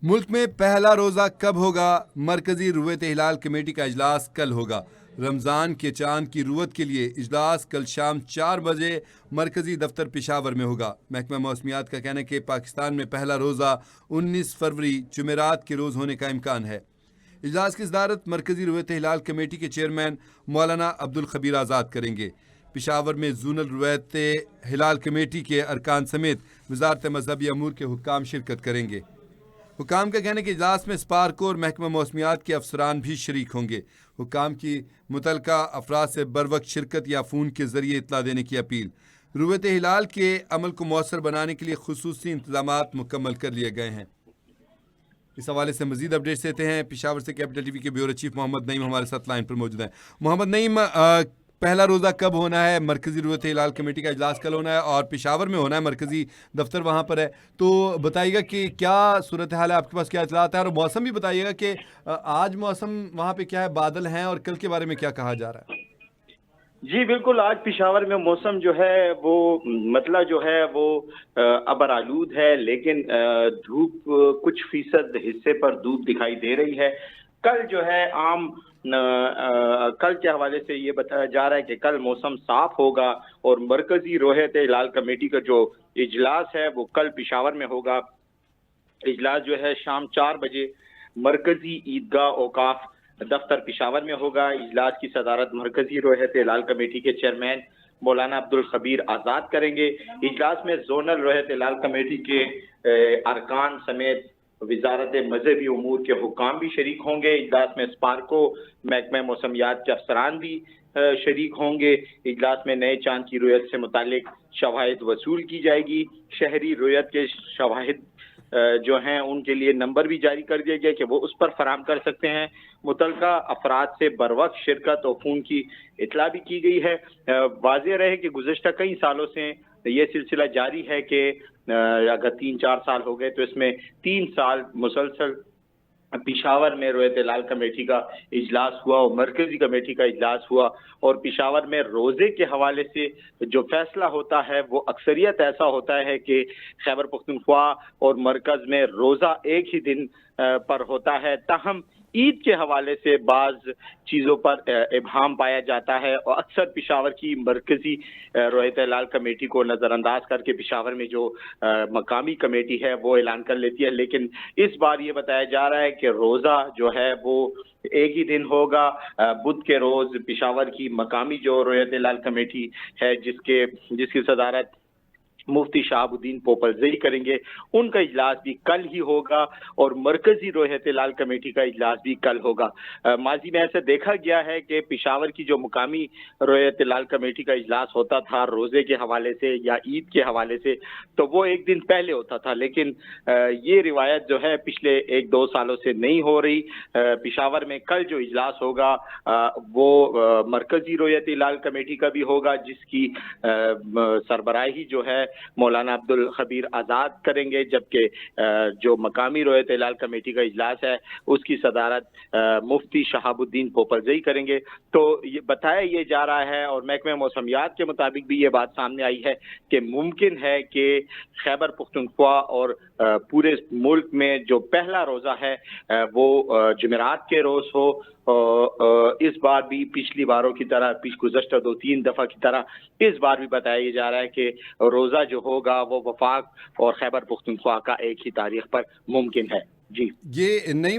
मुल्क में पहला रोज़ा कब होगा? मरकज़ी रुयत हिलाल कमेटी का इजलास कल होगा। रमज़ान के चांद की रुयत के लिए इजलास कल शाम 4 बजे मरकज़ी दफ्तर पेशावर में होगा। महकमा मौसमियात का कहना है कि पाकिस्तान में पहला रोज़ा 19 फरवरी जुमेरात के रोज़ होने का इम्कान है। इजलास की सदारत मरकज़ी रुयत हिलाल कमेटी के चेयरमैन मौलाना अब्दुल खबीर आज़ाद करेंगे। पेशावर में ज़ोनल रुयत हिलाल कमेटी के अरकान समेत वजारत मजहबी अमूर के हुक्काम शिरकत करेंगे। हुकाम का कहना है कि इजलास में स्पार्को और महकमा मौसमियात के अफसरान भी शरीक होंगे। हुकाम की मुतलका अफराद से बर वक्त शिरकत या फ़ोन के ज़रिए इतला देने की अपील। रुयत हिलाल के अमल को मौसर बनाने के लिए खुसूसी इंतजामात मुकम्मल कर लिए गए हैं। इस हवाले से मजीद अपडेट्स देते हैं। पेशावर से कैपिटल टीवी के ब्यूरो चीफ मोहम्मद नईम हमारे साथ लाइन पर मौजूद हैं। मोहम्मद नईम, पहला रोज़ा कब होना है? मरकज़ी रुयत हिलाल कमेटी का इजलास कल होना है और पेशावर में होना है, मरकज़ी दफ्तर वहाँ पर है। तो बताइएगा कि क्या सूरत हाल है, आपके पास क्या इतलात है, और मौसम भी बताइएगा कि आज मौसम वहाँ पे क्या है, बादल हैं, और कल के बारे में क्या कहा जा रहा है। जी बिल्कुल, आज पिशावर में मौसम जो है वो मतलब जो है वो अबर आलूद है, लेकिन धूप कुछ फीसद हिस्से पर धूप दिखाई दे रही है। कल जो है कल के हवाले से ये बताया जा रहा है कि कल मौसम साफ होगा और मरकजी रोहत हिलाल कमेटी का जो इजलास है वो कल पिशावर में होगा। इजलास जो है शाम 4 बजे मरकजी ईदगाह औकाफ दफ्तर पिशावर में होगा। इजलास की सदारत मरकजी रोहत हिलाल कमेटी के चेयरमैन मौलाना अब्दुल खबीर आज़ाद करेंगे। इजलास में जोनल रोहत हिलाल कमेटी के अरकान समेत वजारत मजहबी उमूर के हुक्काम भी शरीक होंगे। इजलास में स्पार्को महकमा मौसमियात के अफसरान भी शरीक होंगे। इजलास में नए चांद की रुयत से मुतालिक शवाहिद वसूल की जाएगी। शहरी रुयत के शवाहिद जो हैं उनके लिए नंबर भी जारी कर दिया गया कि वो उस पर फराम कर सकते हैं। मुतलका अफराद से बर वक्त शिरकत और खून की इतला भी की गई है। वाज़ेह रहे कि गुज़श्ता कई सालों से ये सिलसिला जारी है कि अगर 3-4 साल हो गए तो इसमें 3 साल मुसलसल पिशावर में रोयत हिलाल कमेटी का इजलास हुआ और मरकजी कमेटी का इजलास हुआ, और पिशावर में रोजे के हवाले से जो फैसला होता है वो अक्सरियत ऐसा होता है कि खैबर पख्तूनख्वा और मरकज में रोजा एक ही दिन पर होता है। ताहम ईद के हवाले से बाज चीज़ों पर इबहाम पाया जाता है और अक्सर पिशावर की मरकजी रोयत हिलाल कमेटी को नज़रअंदाज करके पिशावर में जो मकामी कमेटी है वो ऐलान कर लेती है। लेकिन इस बार ये बताया जा रहा है कि रोज़ा जो है वो एक ही दिन होगा। बुध के रोज़ पिशावर की मकामी जो रोयत हिलाल कमेटी है जिसकी सदारत मुफ्ती शहाबुद्दीन पोपलजई करेंगे, उनका इजलास भी कल ही होगा और मरकजी रोहत हिलाल कमेटी का इजलास भी कल होगा। माजी में ऐसा देखा गया है कि पिशावर की जो मुकामी रोहत हिलाल कमेटी का इजलास होता था रोजे के हवाले से या ईद के हवाले से, तो वो एक दिन पहले होता था, लेकिन ये रिवायत जो है पिछले 1-2 सालों से नहीं हो रही। पिशावर में कल जो इजलास होगा वो मरकजी रोहत हिलाल कमेटी का भी होगा, जिसकी सरबराही जो है मौलाना अब्दुल खबीर आज़ाद करेंगे, जबकि जो मकामी रोयत हिलाल कमेटी का इजलास है उसकी सदारत मुफ्ती शहाबुद्दीन पोपलजई करेंगे। तो ये बताया ये जा रहा है और महकमे मौसमियात के मुताबिक भी ये बात सामने आई है कि मुमकिन है कि खैबर पख्तूनख्वा और पूरे मुल्क में जो पहला रोज़ा है वो जुमेरात के रोज़ हो। इस बार भी पिछली बारों की तरह, गुज़श्ता 2-3 दफ़ा की तरह इस बार भी बताया जा रहा है कि रोज़ा जो होगा वो वफाक और खैबर पख्तूनख्वा का एक ही तारीख पर मुमकिन है। जी, ये नहीं,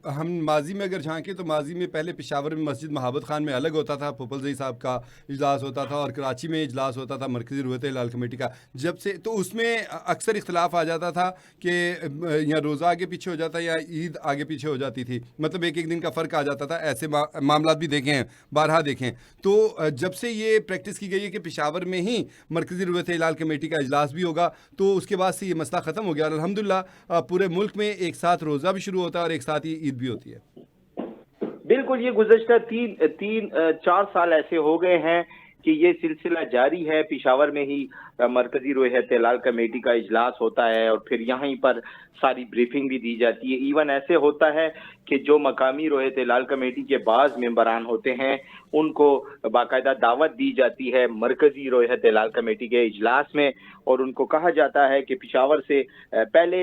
हम माजी में अगर झांकें तो माजी में पहले पेशावर में मस्जिद महाबत खान में अलग होता था, पोपलजई साहब का इजलास होता था, और कराची में इजलास होता था मरकज़ी रुयत हिलाल कमेटी का। जब से तो उसमें अक्सर इख्तलाफ आ जाता था कि या रोज़ा आगे पीछे हो जाता या ईद आगे पीछे हो जाती थी, मतलब एक एक दिन का फ़र्क आ जाता था। ऐसे मामला भी देखे हैं, बारहा देखें। तो जब से ये प्रैक्टिस की गई है कि पेशावर में ही मरकज़ी रुयत हिलाल कमेटी का इजलास भी होगा, तो उसके बाद से ये मसला ख़त्म हो गया। अल्हम्दुलिल्लाह पूरे मुल्क में एक साथ रोज़ा भी शुरू होता है और एक साथ ही ईद भी होती है। बिल्कुल, ये गुज़श्ता 3-4 साल ऐसे हो गए हैं کہ یہ سلسلہ جاری ہے. پشاور میں ہی مرکزی روح احتلال کمیٹی کا اجلاس ہوتا ہے اور پھر یہیں پر ساری بریفنگ بھی دی جاتی ہے. ایون ایسے ہوتا ہے کہ جو مقامی روح احتلال کمیٹی کے بعض ممبران ہوتے ہیں ان کو باقاعدہ دعوت دی جاتی ہے مرکزی روح احتلال کمیٹی کے اجلاس میں, اور ان کو کہا جاتا ہے کہ پشاور سے پہلے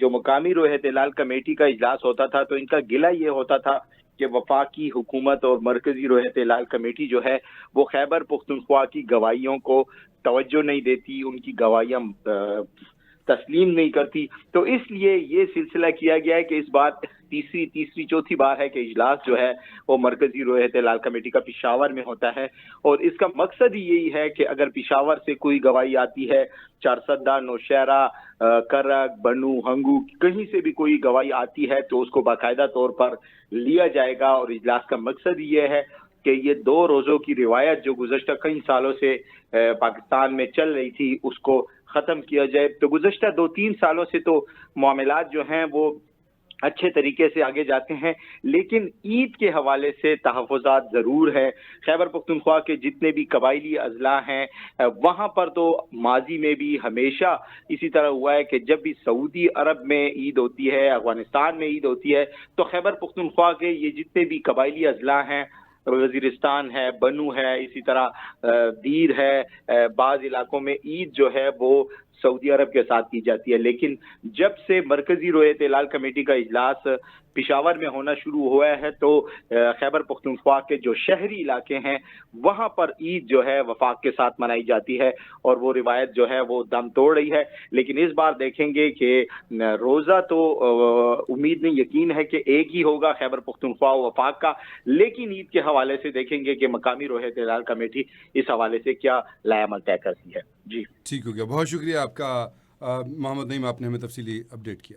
جو مقامی روح احتلال کمیٹی کا اجلاس ہوتا تھا تو ان کا گلہ یہ ہوتا تھا کہ وفاقی حکومت اور مرکزی روح احتلال کمیٹی جو ہے وہ خیبر پختونخوا کی گواہیوں کو توجہ نہیں دیتی, ان کی گواہیاں تسلیم نہیں کرتی. تو اس لیے یہ سلسلہ کیا گیا ہے کہ اس بار تیسری چوتھی بار ہے کہ اجلاس جو ہے وہ مرکزی روح احتلال کمیٹی کا پشاور میں ہوتا ہے, اور اس کا مقصد ہی یہی ہے کہ اگر پشاور سے کوئی گواہی آتی ہے, چارسدہ, نوشہرہ, کرک, بنو, ہنگو, کہیں سے بھی کوئی گواہی آتی ہے تو اس کو باقاعدہ طور پر لیا جائے گا. اور اجلاس کا مقصد یہ ہے کہ یہ 2 روزوں کی روایت جو گزشتہ کئی سالوں سے پاکستان میں چل رہی تھی اس کو ختم کیا جائے. تو گزشتہ 2-3 سالوں سے تو معاملات جو ہیں وہ اچھے طریقے سے آگے جاتے ہیں, لیکن عید کے حوالے سے تحفظات ضرور ہے. خیبر پختونخوا کے جتنے بھی قبائلی اضلاع ہیں وہاں پر تو ماضی میں بھی ہمیشہ اسی طرح ہوا ہے کہ جب بھی سعودی عرب میں عید ہوتی ہے, افغانستان میں عید ہوتی ہے, تو خیبر پختونخوا کے یہ جتنے بھی قبائلی اضلاع ہیں, وزیرستان ہے, بنو ہے, اسی طرح دیر ہے, بعض علاقوں میں عید جو ہے وہ سعودی عرب کے ساتھ کی جاتی ہے. لیکن جب سے مرکزی روح احتلال کمیٹی کا اجلاس پشاور میں ہونا شروع ہوا ہے تو خیبر پختونخوا کے جو شہری علاقے ہیں وہاں پر عید جو ہے وفاق کے ساتھ منائی جاتی ہے, اور وہ روایت جو ہے وہ دم توڑ رہی ہے. لیکن اس بار دیکھیں گے کہ روزہ تو امید نہیں, یقین ہے کہ ایک ہی ہوگا خیبر پختونخوا وفاق کا, لیکن عید کے حوالے سے دیکھیں گے کہ مقامی روح احتلال کمیٹی اس حوالے سے کیا لائے عمل طے کرتی ہے. جی ٹھیک ہو گیا, بہت شکریہ آپ کا محمد نعیم, آپ نے ہمیں تفصیلی اپڈیٹ کیا.